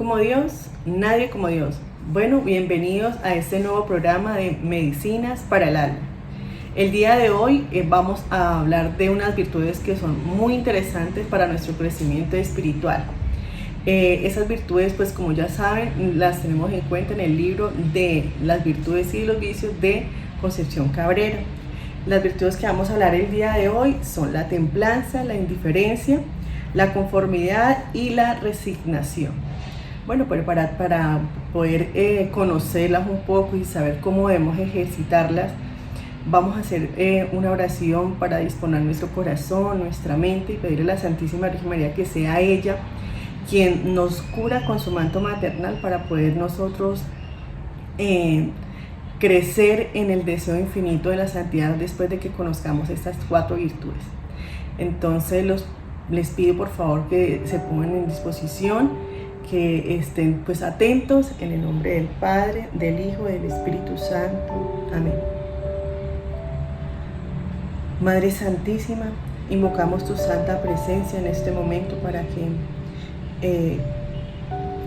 como Dios, nadie como Dios. Bueno, bienvenidos a este nuevo programa de Medicinas para el Alma. El día de hoy vamos a hablar de unas virtudes que son muy interesantes para nuestro crecimiento espiritual. Esas virtudes, pues como ya saben, las tenemos en cuenta en el libro de las virtudes y los vicios de Concepción Cabrera. Las virtudes que vamos a hablar el día de hoy son la templanza, la indiferencia, la conformidad y la resignación. Bueno, pero para poder conocerlas un poco y saber cómo debemos ejercitarlas, vamos a hacer una oración para disponer nuestro corazón, nuestra mente y pedirle a la Santísima Virgen María que sea ella quien nos cura con su manto maternal para poder nosotros crecer en el deseo infinito de la santidad después de que conozcamos estas 4 virtudes. Entonces les pido por favor que se pongan en disposición, que estén pues atentos en el nombre del Padre, del Hijo y del Espíritu Santo. Amén. Madre Santísima, invocamos tu santa presencia en este momento para que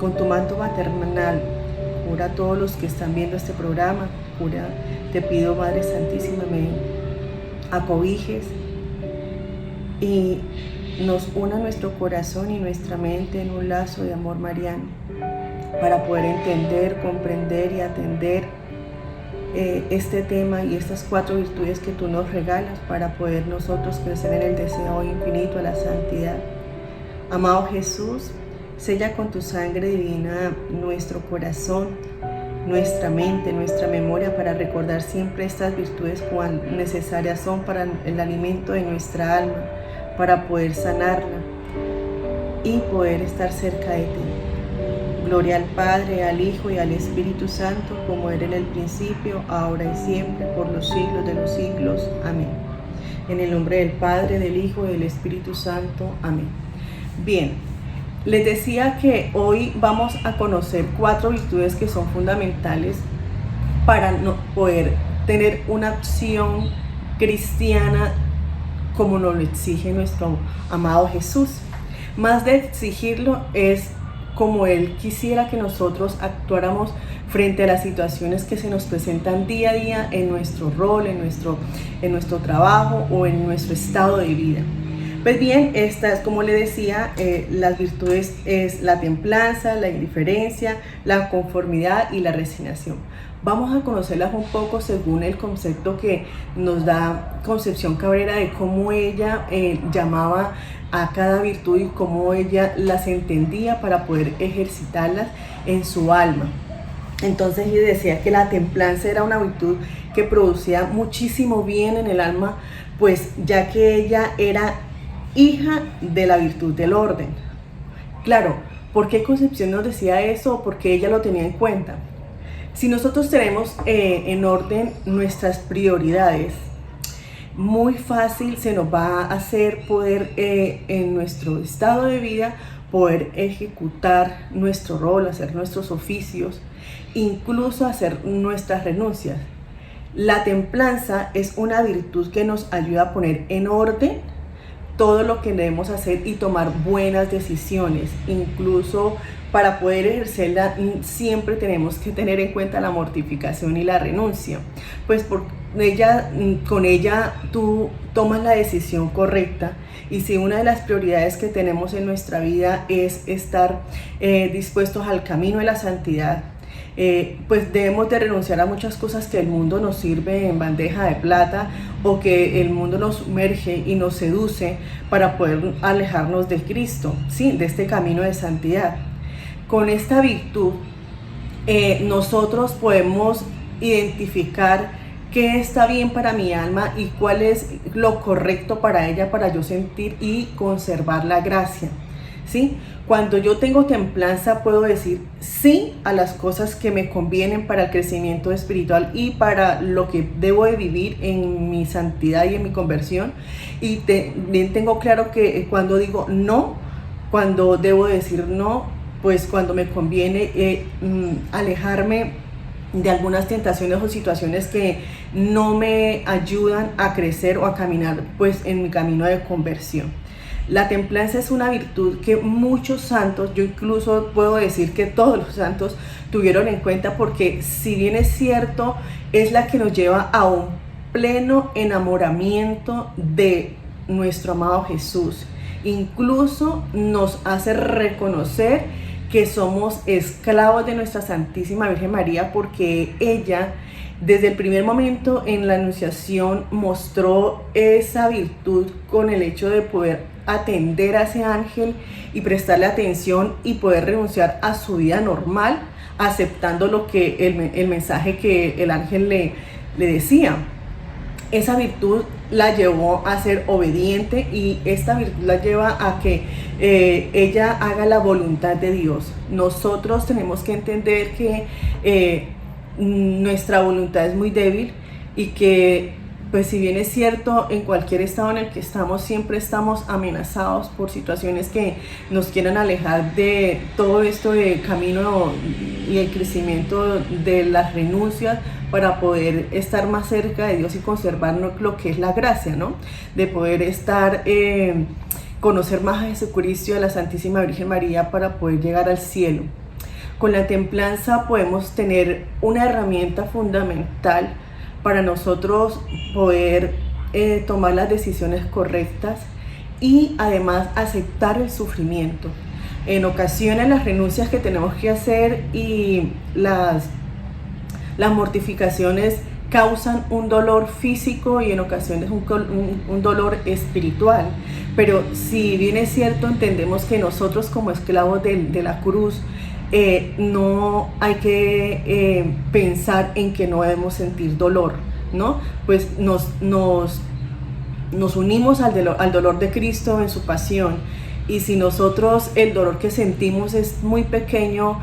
con tu manto maternal cura a todos los que están viendo este programa. Te pido, Madre Santísima, me acobijes y nos una nuestro corazón y nuestra mente en un lazo de amor mariano para poder entender, comprender y atender este tema y estas 4 virtudes que tú nos regalas para poder nosotros crecer en el deseo infinito a la santidad. Amado Jesús, sella con tu sangre divina nuestro corazón, nuestra mente, nuestra memoria para recordar siempre estas virtudes cuán necesarias son para el alimento de nuestra alma, para poder sanarla y poder estar cerca de ti. Gloria al Padre, al Hijo y al Espíritu Santo, como era en el principio, ahora y siempre, por los siglos de los siglos. Amén. En el nombre del Padre, del Hijo y del Espíritu Santo. Amén. Bien, les decía que hoy vamos a conocer 4 virtudes que son fundamentales para poder tener una acción cristiana como nos lo exige nuestro amado Jesús. Más de exigirlo es como Él quisiera que nosotros actuáramos frente a las situaciones que se nos presentan día a día en nuestro rol, en nuestro trabajo o en nuestro estado de vida. Pues bien, estas, como le decía, las virtudes es la templanza, la indiferencia, la conformidad y la resignación. Vamos a conocerlas un poco según el concepto que nos da Concepción Cabrera de cómo ella llamaba a cada virtud y cómo ella las entendía para poder ejercitarlas en su alma. Entonces ella decía que la templanza era una virtud que producía muchísimo bien en el alma, pues ya que ella era hija de la virtud del orden. Claro, ¿por qué Concepción nos decía eso? Porque ella lo tenía en cuenta. Si nosotros tenemos en orden nuestras prioridades, muy fácil se nos va a hacer poder en nuestro estado de vida poder ejecutar nuestro rol, hacer nuestros oficios, incluso hacer nuestras renuncias. La templanza es una virtud que nos ayuda a poner en orden todo lo que debemos hacer y tomar buenas decisiones. Incluso para poder ejercerla siempre tenemos que tener en cuenta la mortificación y la renuncia, pues con ella tú tomas la decisión correcta. Y si una de las prioridades que tenemos en nuestra vida es estar dispuestos al camino de la santidad, pues debemos de renunciar a muchas cosas que el mundo nos sirve en bandeja de plata o que el mundo nos sumerge y nos seduce para poder alejarnos de Cristo, ¿sí? De este camino de santidad. Con esta virtud nosotros podemos identificar qué está bien para mi alma y cuál es lo correcto para ella, para yo sentir y conservar la gracia, ¿sí? Cuando yo tengo templanza puedo decir sí a las cosas que me convienen para el crecimiento espiritual y para lo que debo de vivir en mi santidad y en mi conversión. Y también tengo claro que cuando digo no, cuando debo decir no, pues cuando me conviene alejarme de algunas tentaciones o situaciones que no me ayudan a crecer o a caminar pues en mi camino de conversión. La templanza es una virtud que muchos santos, yo incluso puedo decir que todos los santos tuvieron en cuenta, porque si bien es cierto, es la que nos lleva a un pleno enamoramiento de nuestro amado Jesús. Incluso nos hace reconocer que somos esclavos de nuestra Santísima Virgen María, porque ella desde el primer momento en la Anunciación mostró esa virtud con el hecho de poder atender a ese ángel y prestarle atención y poder renunciar a su vida normal, aceptando lo que el mensaje que el ángel le decía. Esa virtud la llevó a ser obediente, y esta virtud la lleva a que ella haga la voluntad de Dios. Nosotros tenemos que entender que nuestra voluntad es muy débil, y que pues si bien es cierto, en cualquier estado en el que estamos, siempre estamos amenazados por situaciones que nos quieran alejar de todo esto de camino y el crecimiento de las renuncias, para poder estar más cerca de Dios y conservar lo que es la gracia, ¿no? De poder estar, conocer más a Jesucristo y a la Santísima Virgen María para poder llegar al cielo. Con la templanza podemos tener una herramienta fundamental para nosotros poder tomar las decisiones correctas y además aceptar el sufrimiento. En ocasiones las renuncias que tenemos que hacer y las mortificaciones causan un dolor físico y en ocasiones un dolor espiritual. Pero si bien es cierto, entendemos que nosotros como esclavos de la cruz, no hay que pensar en que no debemos sentir dolor, ¿no? Pues nos unimos al dolor de Cristo en su pasión, y si nosotros el dolor que sentimos es muy pequeño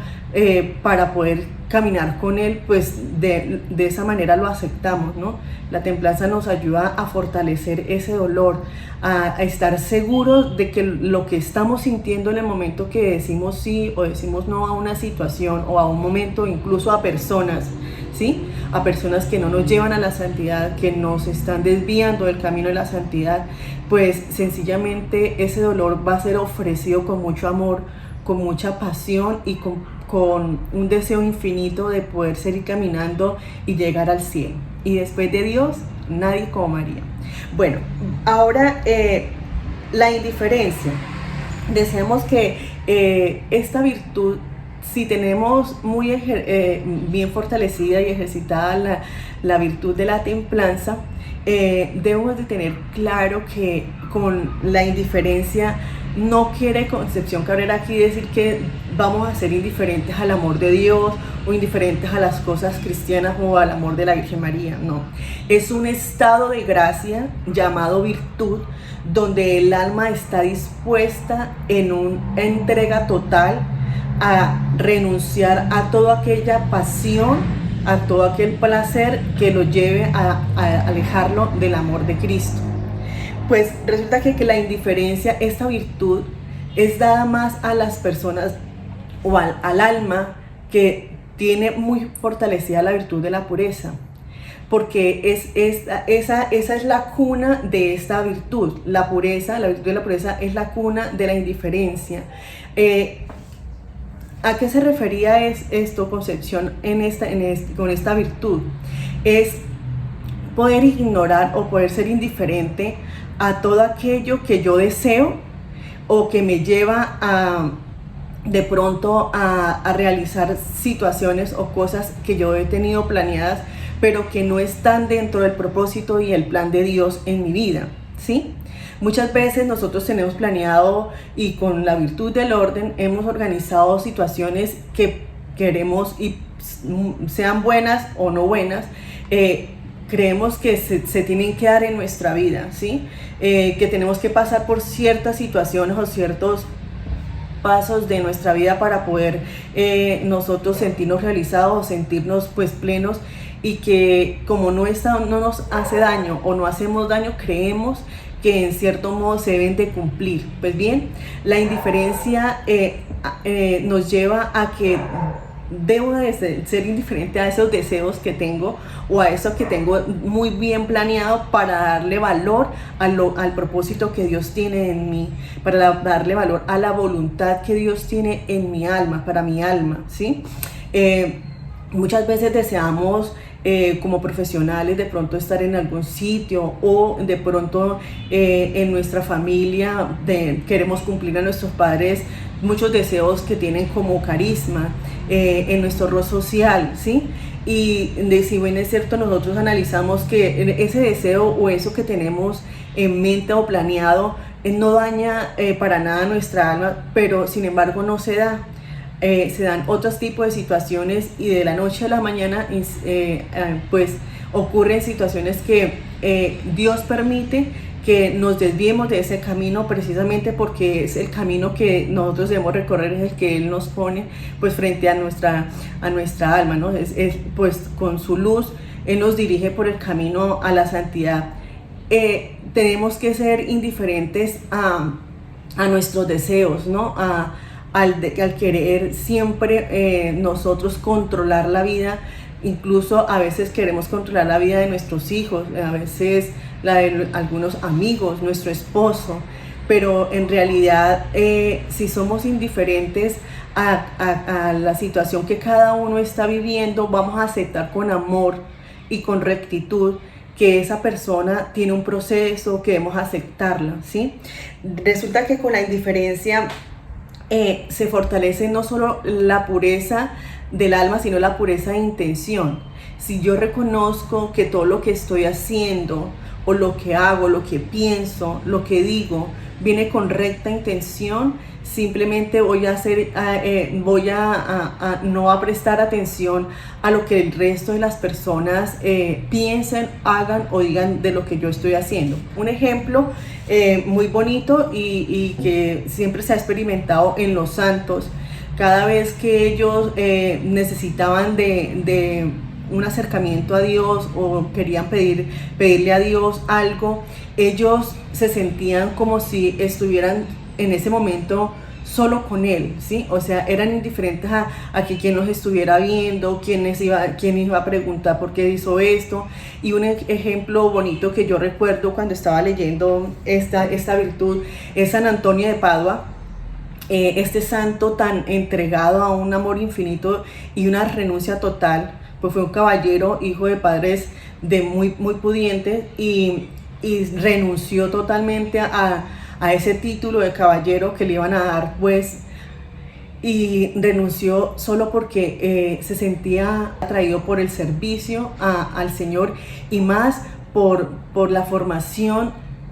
para poder caminar con Él, pues de esa manera lo aceptamos, ¿no? La templanza nos ayuda a fortalecer ese dolor, a estar seguros de que lo que estamos sintiendo en el momento que decimos sí o decimos no a una situación o a un momento, incluso a personas, ¿sí? A personas que no nos llevan a la santidad, que nos están desviando del camino de la santidad, pues sencillamente ese dolor va a ser ofrecido con mucho amor, con mucha pasión y con un deseo infinito de poder seguir caminando y llegar al cielo. Y después de Dios, nadie como María. Bueno, ahora la indiferencia. Deseamos que esta virtud, si tenemos muy bien fortalecida y ejercitada la virtud de la templanza, debemos de tener claro que con la indiferencia no quiere Concepción Cabrera aquí decir que vamos a ser indiferentes al amor de Dios o indiferentes a las cosas cristianas o al amor de la Virgen María, no. Es un estado de gracia llamado virtud, donde el alma está dispuesta en una entrega total a renunciar a toda aquella pasión, a todo aquel placer que lo lleve a alejarlo del amor de Cristo. Pues resulta que la indiferencia, esta virtud, es dada más a las personas o al alma que tiene muy fortalecida la virtud de la pureza, porque esa es la cuna de esta virtud. La pureza, la virtud de la pureza es la cuna de la indiferencia. ¿A qué se refería esto, Concepción, con esta virtud? Es poder ignorar o poder ser indiferente a todo aquello que yo deseo o que me lleva de pronto a realizar situaciones o cosas que yo he tenido planeadas, pero que no están dentro del propósito y el plan de Dios en mi vida, ¿sí? Muchas veces nosotros tenemos planeado y con la virtud del orden hemos organizado situaciones que queremos, y sean buenas o no buenas, creemos que se tienen que dar en nuestra vida, ¿sí? Que tenemos que pasar por ciertas situaciones o ciertos pasos de nuestra vida para poder nosotros sentirnos realizados o sentirnos pues plenos, y que como no nos hace daño o no hacemos daño, creemos que en cierto modo se deben de cumplir. Pues bien, la indiferencia nos lleva a que debo de ser indiferente a esos deseos que tengo o a eso que tengo muy bien planeado para darle valor al propósito que Dios tiene en mí, para darle valor a la voluntad que Dios tiene en mi alma, para mi alma, ¿sí? Muchas veces deseamos como profesionales de pronto estar en algún sitio o de pronto en nuestra familia queremos cumplir a nuestros padres muchos deseos que tienen como carisma en nuestro rol social, ¿sí? Y si bien es cierto, nosotros analizamos que ese deseo o eso que tenemos en mente o planeado no daña para nada nuestra alma, pero sin embargo no se da. Se dan otros tipos de situaciones y de la noche a la mañana pues ocurren situaciones que Dios permite que nos desviemos de ese camino precisamente porque es el camino que nosotros debemos recorrer, es el que Él nos pone pues frente a nuestra alma, ¿no? Pues con su luz Él nos dirige por el camino a la santidad. Tenemos que ser indiferentes a nuestros deseos, ¿no? Al querer siempre nosotros controlar la vida. Incluso a veces queremos controlar la vida de nuestros hijos, a veces la de algunos amigos, nuestro esposo, pero en realidad si somos indiferentes a la situación que cada uno está viviendo, vamos a aceptar con amor y con rectitud que esa persona tiene un proceso, que debemos aceptarla, ¿sí? Resulta que con la indiferencia se fortalece no solo la pureza del alma, sino la pureza de intención. Si yo reconozco que todo lo que estoy haciendo, o lo que hago, lo que pienso, lo que digo, viene con recta intención, simplemente voy a no a prestar atención a lo que el resto de las personas piensen, hagan o digan de lo que yo estoy haciendo. Un ejemplo muy bonito y que siempre se ha experimentado en los santos, cada vez que ellos necesitaban de un acercamiento a Dios o querían pedirle a Dios algo, ellos se sentían como si estuvieran en ese momento solo con Él, ¿sí? O sea, eran indiferentes a que quien los estuviera viendo, quién iba a preguntar por qué hizo esto. Y un ejemplo bonito que yo recuerdo cuando estaba leyendo esta virtud es San Antonio de Padua. Este santo tan entregado a un amor infinito y una renuncia total, pues fue un caballero, hijo de padres muy, muy pudientes y renunció totalmente a ese título de caballero que le iban a dar, pues, y renunció solo porque se sentía atraído por el servicio al Señor y más por la formación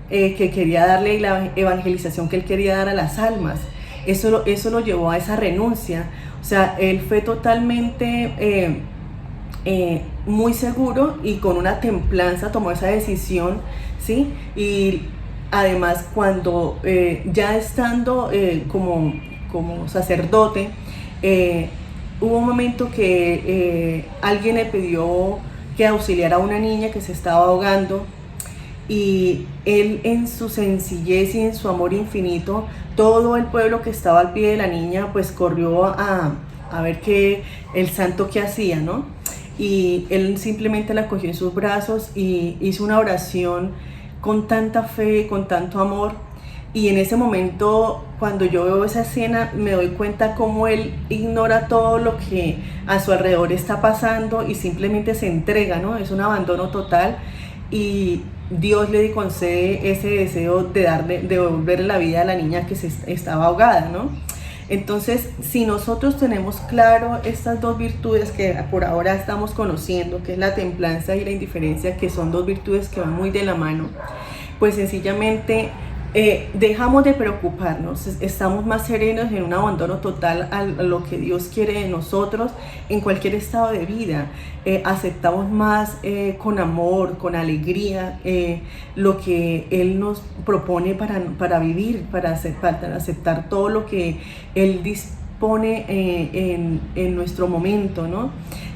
que quería darle y la evangelización que él quería dar a las almas. Eso lo llevó a esa renuncia. O sea, él fue totalmente muy seguro y con una templanza tomó esa decisión, ¿sí? Y además cuando ya estando como sacerdote, hubo un momento que alguien le pidió que auxiliara a una niña que se estaba ahogando y él en su sencillez y en su amor infinito, todo el pueblo que estaba al pie de la niña pues corrió a ver qué el santo que hacía, ¿no? Y él simplemente la cogió en sus brazos y hizo una oración con tanta fe, con tanto amor. Y en ese momento, cuando yo veo esa escena, me doy cuenta cómo él ignora todo lo que a su alrededor está pasando y simplemente se entrega, ¿no? Es un abandono total y Dios le concede ese deseo de devolverle la vida a la niña que estaba ahogada, ¿no? Entonces, si nosotros tenemos claro estas dos virtudes que por ahora estamos conociendo, que es la templanza y la indiferencia, que son dos virtudes que van muy de la mano, pues sencillamente dejamos de preocuparnos, estamos más serenos en un abandono total a lo que Dios quiere de nosotros en cualquier estado de vida. Aceptamos más con amor, con alegría lo que Él nos propone para vivir, para aceptar todo lo que Él dispone en nuestro momento, ¿no?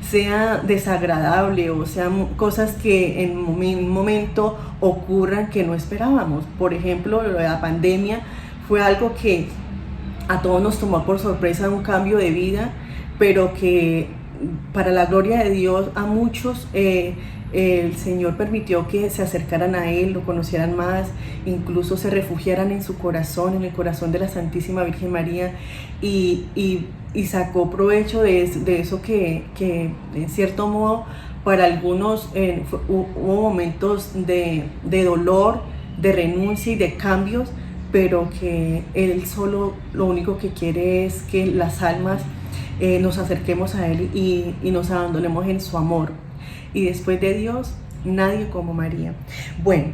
Sea desagradable o sean cosas que en un momento ocurran que no esperábamos. Por ejemplo, la pandemia fue algo que a todos nos tomó por sorpresa, un cambio de vida pero que para la gloria de Dios a muchos el Señor permitió que se acercaran a Él, lo conocieran más, incluso se refugiaran en su corazón, en el corazón de la Santísima Virgen María, y sacó provecho de eso que en cierto modo para algunos hubo momentos de dolor, de renuncia y de cambios, pero que Él solo lo único que quiere es que las almas nos acerquemos a Él y nos abandonemos en su amor. Y después de Dios, nadie como María. Bueno,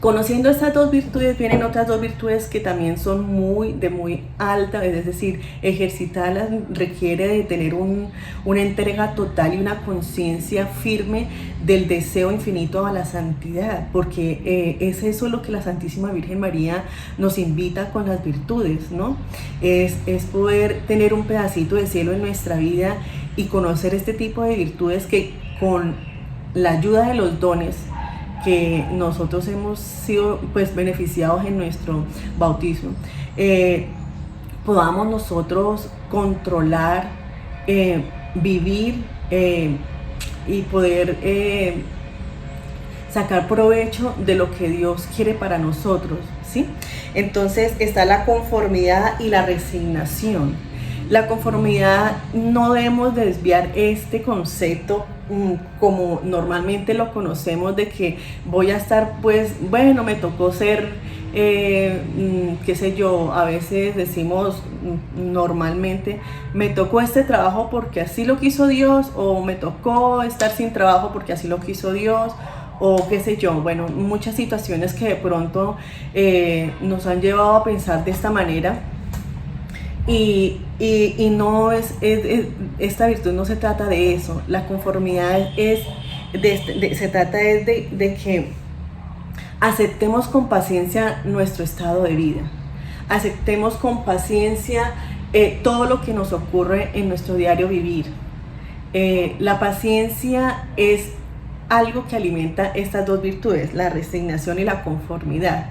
conociendo estas dos virtudes, vienen otras dos virtudes que también son de muy alta, es decir, ejercitarlas requiere de tener una entrega total y una conciencia firme del deseo infinito a la santidad, porque es eso lo que la Santísima Virgen María nos invita con las virtudes, ¿no? Es poder tener un pedacito de cielo en nuestra vida y conocer este tipo de virtudes que con la ayuda de los dones que nosotros hemos sido pues beneficiados en nuestro bautismo, podamos nosotros controlar, vivir y poder sacar provecho de lo que Dios quiere para nosotros, ¿sí? Entonces está la conformidad y la resignación. La conformidad, no debemos desviar este concepto como normalmente lo conocemos, de que voy a estar, pues, bueno, me tocó ser, qué sé yo, a veces decimos normalmente, me tocó este trabajo porque así lo quiso Dios, o me tocó estar sin trabajo porque así lo quiso Dios, o qué sé yo, bueno, muchas situaciones que de pronto nos han llevado a pensar de esta manera. Y no esta virtud no se trata de eso. La conformidad se trata de que aceptemos con paciencia nuestro estado de vida, aceptemos con paciencia todo lo que nos ocurre en nuestro diario vivir. La paciencia es algo que alimenta estas dos virtudes, la resignación y la conformidad.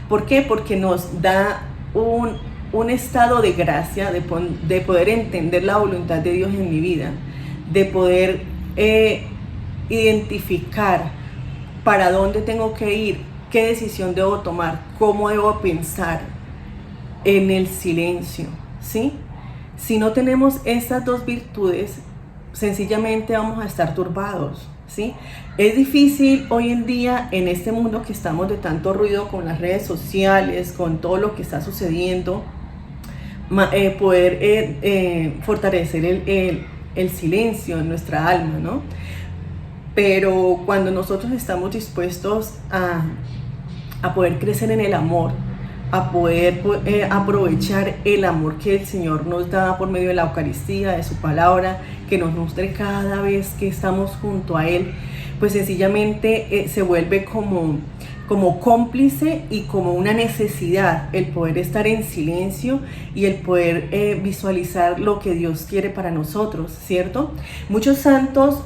¿Por qué? Porque nos da un estado de gracia, de poder entender la voluntad de Dios en mi vida, de poder identificar para dónde tengo que ir, qué decisión debo tomar, cómo debo pensar en el silencio, ¿sí? Si no tenemos estas dos virtudes, sencillamente vamos a estar turbados, ¿sí? Es difícil hoy en día, en este mundo que estamos de tanto ruido con las redes sociales, con todo lo que está sucediendo, poder fortalecer el silencio en nuestra alma, ¿no? Pero cuando nosotros estamos dispuestos a poder crecer en el amor, a poder aprovechar el amor que el Señor nos da por medio de la Eucaristía, de su palabra, que nos nutre cada vez que estamos junto a Él, pues sencillamente se vuelve como cómplice y como una necesidad el poder estar en silencio y el poder visualizar lo que Dios quiere para nosotros, ¿cierto? Muchos santos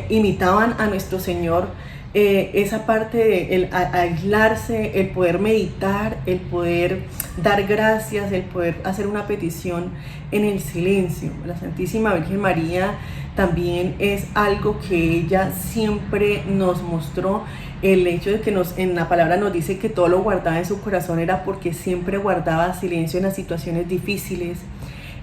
imitaban a nuestro Señor, esa parte de el aislarse, el poder meditar, el poder dar gracias, el poder hacer una petición en el silencio. La Santísima Virgen María también es algo que ella siempre nos mostró. El hecho de que en la palabra nos dice que todo lo guardaba en su corazón era porque siempre guardaba silencio en las situaciones difíciles.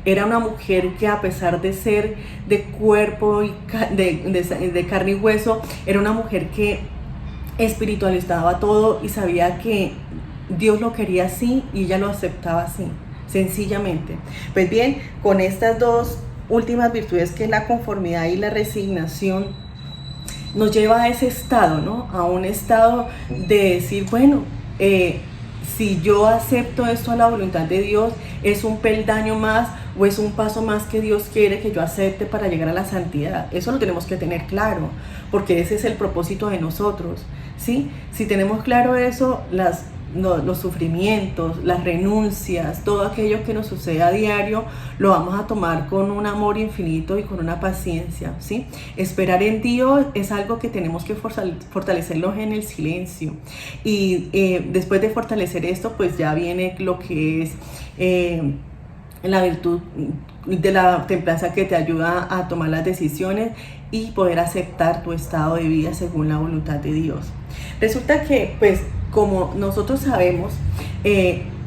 Era una mujer que, a pesar de ser de cuerpo y de carne y hueso, era una mujer que espiritualizaba todo y sabía que Dios lo quería así y ella lo aceptaba así, sencillamente. Pues bien, con estas dos últimas virtudes, que es la conformidad y la resignación, nos lleva a ese estado, ¿no? A un estado de decir, bueno, si yo acepto esto a la voluntad de Dios, es un peldaño más o es un paso más que Dios quiere que yo acepte para llegar a la santidad. Eso lo tenemos que tener claro, porque ese es el propósito de nosotros, ¿sí? Si tenemos claro eso, los sufrimientos, las renuncias, todo aquello que nos sucede a diario, lo vamos a tomar con un amor infinito y con una paciencia, ¿sí? Esperar en Dios es algo que tenemos que fortalecerlo en el silencio. Y después de fortalecer esto, pues ya viene lo que es la virtud de la templanza que te ayuda a tomar las decisiones y poder aceptar tu estado de vida según la voluntad de Dios. Resulta que, pues, como nosotros sabemos,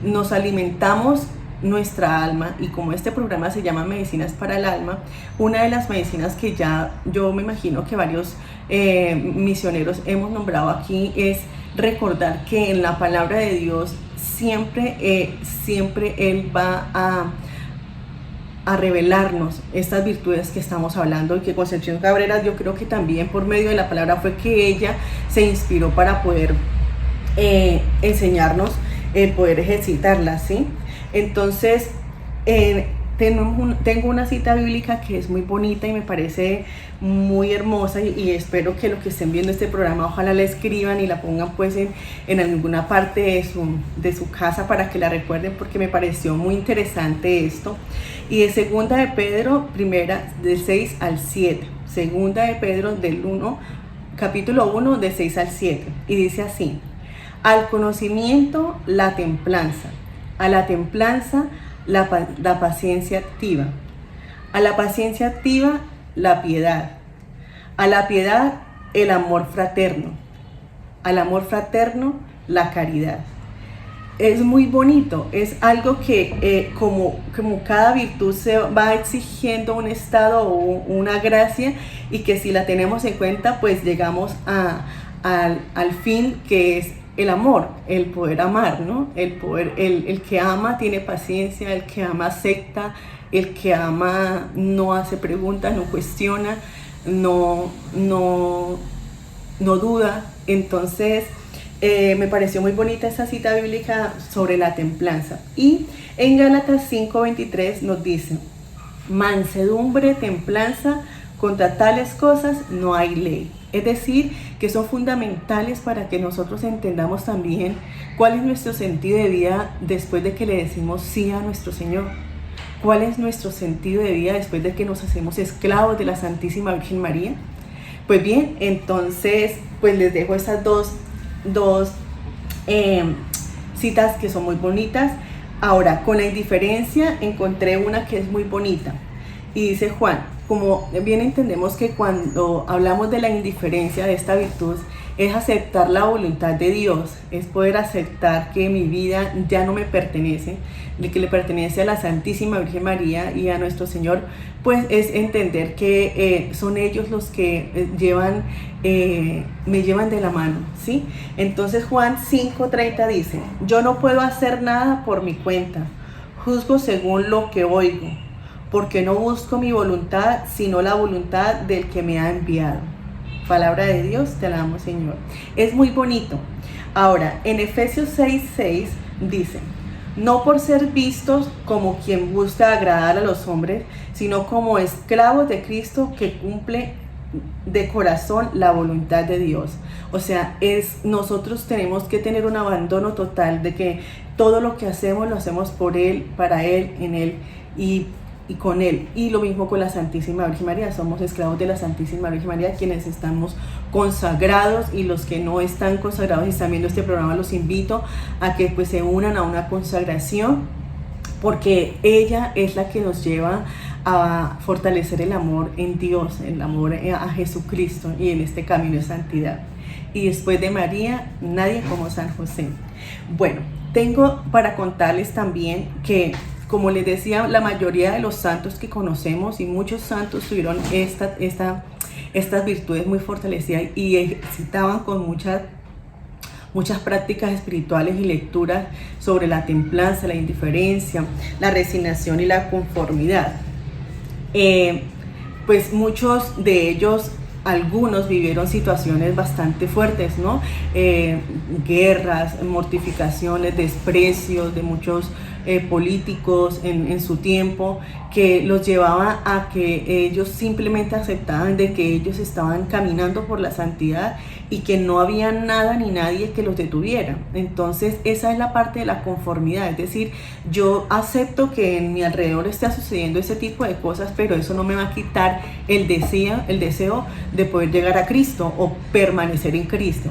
nos alimentamos nuestra alma, y como este programa se llama Medicinas para el Alma, una de las medicinas que ya yo me imagino que varios misioneros hemos nombrado aquí es recordar que en la palabra de Dios siempre Él va a revelarnos estas virtudes que estamos hablando, y que Concepción Cabrera, yo creo que también por medio de la palabra fue que ella se inspiró para poder enseñarnos, poder ejercitarlas, ¿sí? Entonces, tengo una cita bíblica que es muy bonita y me parece muy hermosa, y espero que los que estén viendo este programa ojalá la escriban y la pongan pues en alguna parte de su casa para que la recuerden, porque me pareció muy interesante esto. Y de segunda de Pedro, primera, del 6 al 7. Segunda de Pedro capítulo 1, de 6 al 7. Y dice así: al conocimiento, la templanza; a la templanza, la paciencia activa; a la paciencia activa, la piedad; a la piedad, el amor fraterno; al amor fraterno, la caridad. Es muy bonito, es algo que como cada virtud se va exigiendo un estado o una gracia, y que si la tenemos en cuenta, pues llegamos al fin, que es el amor, el poder amar, ¿no? El que ama tiene paciencia, el que ama acepta, el que ama no hace preguntas, no cuestiona, no duda. Entonces, me pareció muy bonita esa cita bíblica sobre la templanza. Y en Gálatas 5:23 nos dice: mansedumbre, templanza, contra tales cosas no hay ley. Es decir, que son fundamentales para que nosotros entendamos también cuál es nuestro sentido de vida después de que le decimos sí a nuestro Señor. ¿Cuál es nuestro sentido de vida después de que nos hacemos esclavos de la Santísima Virgen María? Pues bien, entonces pues les dejo esas dos citas que son muy bonitas. Ahora, con la indiferencia encontré una que es muy bonita, y dice Juan: como bien entendemos que cuando hablamos de la indiferencia, de esta virtud, es aceptar la voluntad de Dios, es poder aceptar que mi vida ya no me pertenece, de que le pertenece a la Santísima Virgen María y a nuestro Señor, pues es entender que son ellos los que me llevan de la mano, ¿sí? Entonces Juan 5:30 dice: yo no puedo hacer nada por mi cuenta, juzgo según lo que oigo, porque no busco mi voluntad, sino la voluntad del que me ha enviado. Palabra de Dios, te alabamos, Señor. Es muy bonito. Ahora, en Efesios 6:6 dice: no por ser vistos como quien busca agradar a los hombres, sino como esclavos de Cristo, que cumple de corazón la voluntad de Dios. O sea, nosotros tenemos que tener un abandono total de que todo lo que hacemos lo hacemos por Él, para Él, en Él y con Él. Y lo mismo con la Santísima Virgen María. Somos esclavos de la Santísima Virgen María, quienes estamos consagrados, y los que no están consagrados y están viendo este programa, los invito a que pues se unan a una consagración, porque ella es la que nos lleva a fortalecer el amor en Dios, el amor a Jesucristo, y en este camino de santidad. Y después de María, nadie como San José. Bueno, tengo para contarles también que, como les decía, la mayoría de los santos que conocemos, y muchos santos, tuvieron estas virtudes muy fortalecidas y ejercitaban con muchas prácticas espirituales y lecturas sobre la templanza, la indiferencia, la resignación y la conformidad. Pues muchos de ellos, algunos vivieron situaciones bastante fuertes, ¿no? Guerras, mortificaciones, desprecios de muchos políticos en su tiempo, que los llevaba a que ellos simplemente aceptaban de que ellos estaban caminando por la santidad y que no había nada ni nadie que los detuviera. Entonces esa es la parte de la conformidad, es decir, yo acepto que en mi alrededor está sucediendo ese tipo de cosas, pero eso no me va a quitar el deseo de poder llegar a Cristo o permanecer en Cristo.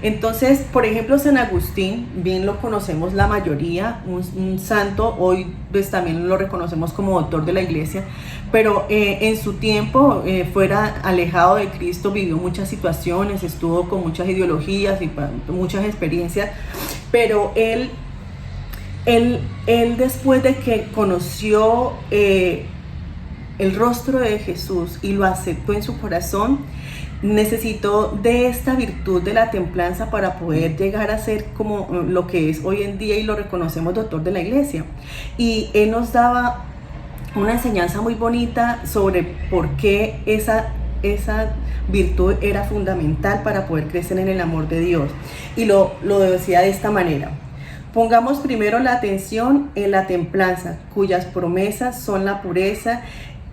Entonces, por ejemplo, San Agustín, bien lo conocemos la mayoría, un santo, hoy pues también lo reconocemos como doctor de la iglesia, pero en su tiempo, fuera alejado de Cristo, vivió muchas situaciones, estuvo con muchas ideologías y muchas experiencias, pero él después de que conoció el rostro de Jesús y lo aceptó en su corazón, necesitó de esta virtud de la templanza para poder llegar a ser como lo que es hoy en día y lo reconocemos doctor de la iglesia. Y él nos daba una enseñanza muy bonita sobre por qué esa virtud era fundamental para poder crecer en el amor de Dios. Y lo decía de esta manera: pongamos primero la atención en la templanza, cuyas promesas son la pureza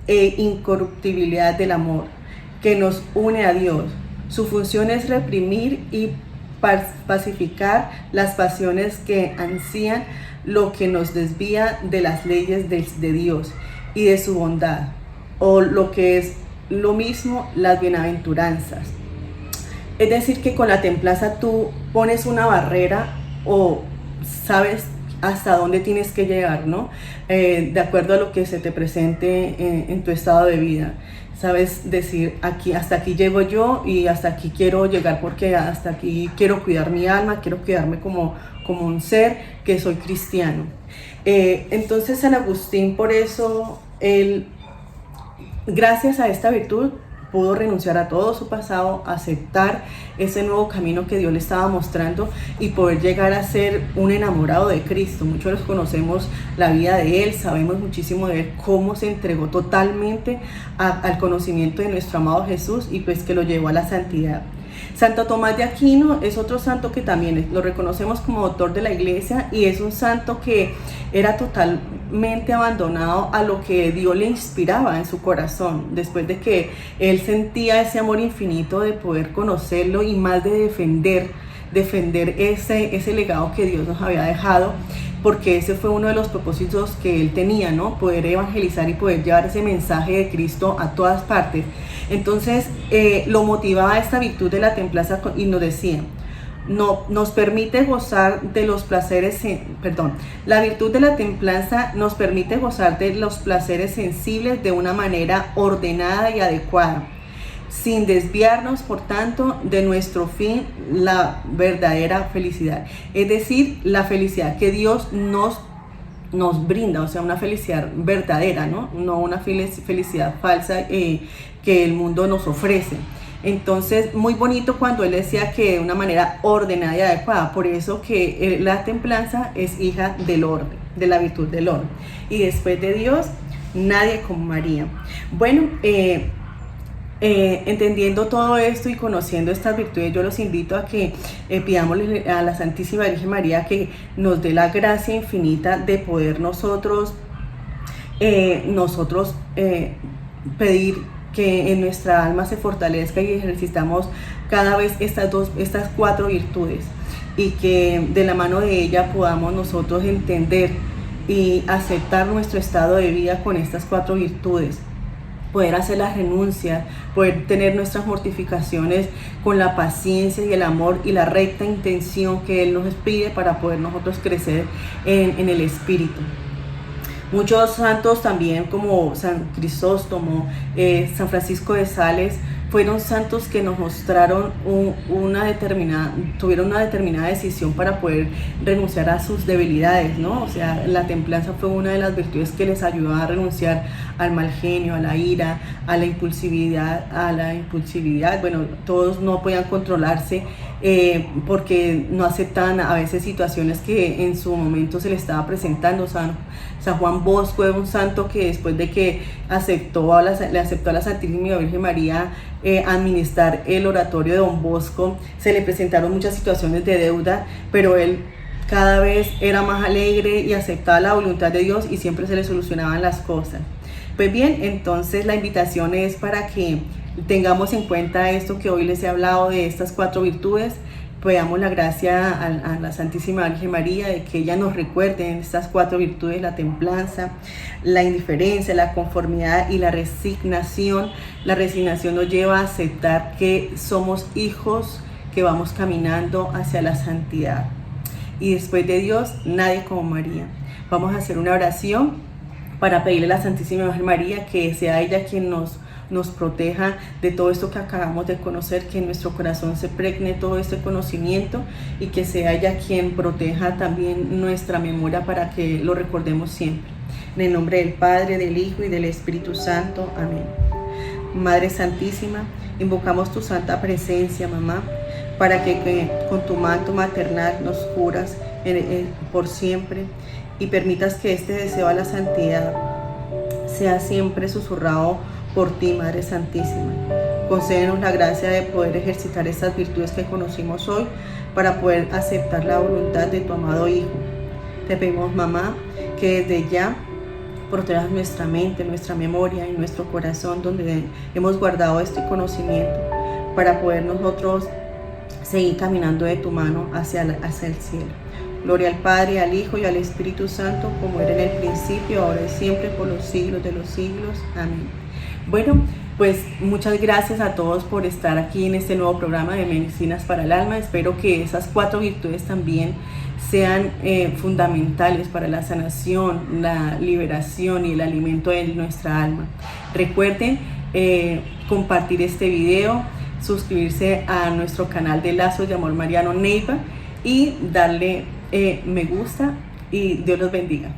e incorruptibilidad del amor que nos une a Dios. Su función es reprimir y pacificar las pasiones que ansían lo que nos desvía de las leyes de Dios y de su bondad, o lo que es lo mismo, las bienaventuranzas. Es decir, que con la templanza tú pones una barrera o sabes hasta dónde tienes que llegar, ¿no? De acuerdo a lo que se te presente en tu estado de vida. Sabes decir, hasta aquí llego yo y hasta aquí quiero llegar, porque hasta aquí quiero cuidar mi alma, quiero cuidarme como un ser que soy cristiano. Entonces San Agustín, por eso, él, gracias a esta virtud, pudo renunciar a todo su pasado, aceptar ese nuevo camino que Dios le estaba mostrando y poder llegar a ser un enamorado de Cristo. Muchos conocemos la vida de él, sabemos muchísimo de él, cómo se entregó totalmente al conocimiento de nuestro amado Jesús y pues que lo llevó a la santidad. Santo Tomás de Aquino es otro santo que también lo reconocemos como doctor de la iglesia, y es un santo que era totalmente abandonado a lo que Dios le inspiraba en su corazón, después de que él sentía ese amor infinito de poder conocerlo y más de defender ese legado que Dios nos había dejado, porque ese fue uno de los propósitos que él tenía, ¿no? Poder evangelizar y poder llevar ese mensaje de Cristo a todas partes. Entonces lo motivaba esta virtud de la templanza y nos decía: nos permite gozar de los placeres, la virtud de la templanza nos permite gozar de los placeres sensibles de una manera ordenada y adecuada, sin desviarnos, por tanto, de nuestro fin, la verdadera felicidad. Es decir, la felicidad que Dios nos brinda, o sea, una felicidad verdadera, ¿no? No una felicidad falsa que el mundo nos ofrece. Entonces, muy bonito cuando él decía que de una manera ordenada y adecuada. Por eso que la templanza es hija del orden, de la virtud del orden. Y después de Dios, nadie como María. Bueno, entendiendo todo esto y conociendo estas virtudes, yo los invito a que pidámosle a la Santísima Virgen María que nos dé la gracia infinita de poder nosotros pedir que en nuestra alma se fortalezca y ejercitamos cada vez estas 4 virtudes, y que de la mano de ella podamos nosotros entender y aceptar nuestro estado de vida con estas 4 virtudes, poder hacer las renuncias, poder tener nuestras mortificaciones con la paciencia y el amor y la recta intención que Él nos pide para poder nosotros crecer en el Espíritu. Muchos santos también, como San Crisóstomo, San Francisco de Sales, fueron santos que nos mostraron tuvieron una determinada decisión para poder renunciar a sus debilidades, ¿no? O sea, la templanza fue una de las virtudes que les ayudó a renunciar al mal genio, a la ira, a la impulsividad. Bueno, todos no podían controlarse porque no aceptaban a veces situaciones que en su momento se les estaba presentando. San Juan Bosco es un santo que después de que le aceptó a la Santísima Virgen María administrar el oratorio de Don Bosco, se le presentaron muchas situaciones de deuda, pero él cada vez era más alegre y aceptaba la voluntad de Dios y siempre se le solucionaban las cosas. Pues bien, entonces la invitación es para que tengamos en cuenta esto que hoy les he hablado de estas 4 virtudes. Pedamos la gracia a la Santísima Virgen María de que ella nos recuerde en estas 4 virtudes: la templanza, la indiferencia, la conformidad y la resignación. La resignación nos lleva a aceptar que somos hijos, que vamos caminando hacia la santidad. Y después de Dios, nadie como María. Vamos a hacer una oración para pedirle a la Santísima Virgen María que sea ella quien nos proteja de todo esto que acabamos de conocer, que en nuestro corazón se pregne todo este conocimiento y que sea ella quien proteja también nuestra memoria para que lo recordemos siempre. En el nombre del Padre, del Hijo y del Espíritu Santo. Amén. Madre Santísima, invocamos tu santa presencia, mamá, para que con tu manto maternal nos curas por siempre y permitas que este deseo a la santidad sea siempre susurrado por ti, Madre Santísima. Concédenos la gracia de poder ejercitar estas virtudes que conocimos hoy para poder aceptar la voluntad de tu amado Hijo. Te pedimos, mamá, que desde ya protejas nuestra mente, nuestra memoria y nuestro corazón donde hemos guardado este conocimiento para poder nosotros seguir caminando de tu mano hacia el cielo. Gloria al Padre, al Hijo y al Espíritu Santo, como era en el principio, ahora y siempre, por los siglos de los siglos. Amén. Bueno, pues muchas gracias a todos por estar aquí en este nuevo programa de Medicinas para el Alma. Espero que esas 4 virtudes también sean fundamentales para la sanación, la liberación y el alimento de nuestra alma. Recuerden compartir este video, suscribirse a nuestro canal de Lazos de Amor Mariano Neiva y darle me gusta, y Dios los bendiga.